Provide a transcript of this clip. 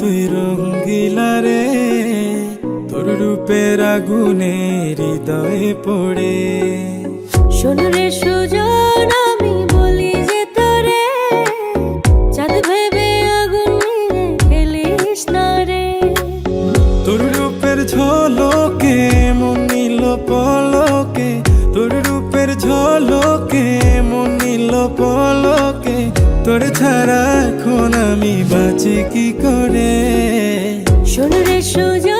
তুই রঙ্গিলা রে, তোর রূপের আগুনে হৃদয়ে পড়ে। শোন রে সুজন, আমি বলি যে তোরে, চাঁদ ভেবে আগুন নিয়ে খেলিস না রে। তোর রূপের ঝলকে মন নিল পলকে, তোর রূপের ঝলকে মন নিল পলকে। তোর ছাড়া এখন আমি বাঁচি কি করে। শোন রে সুজন,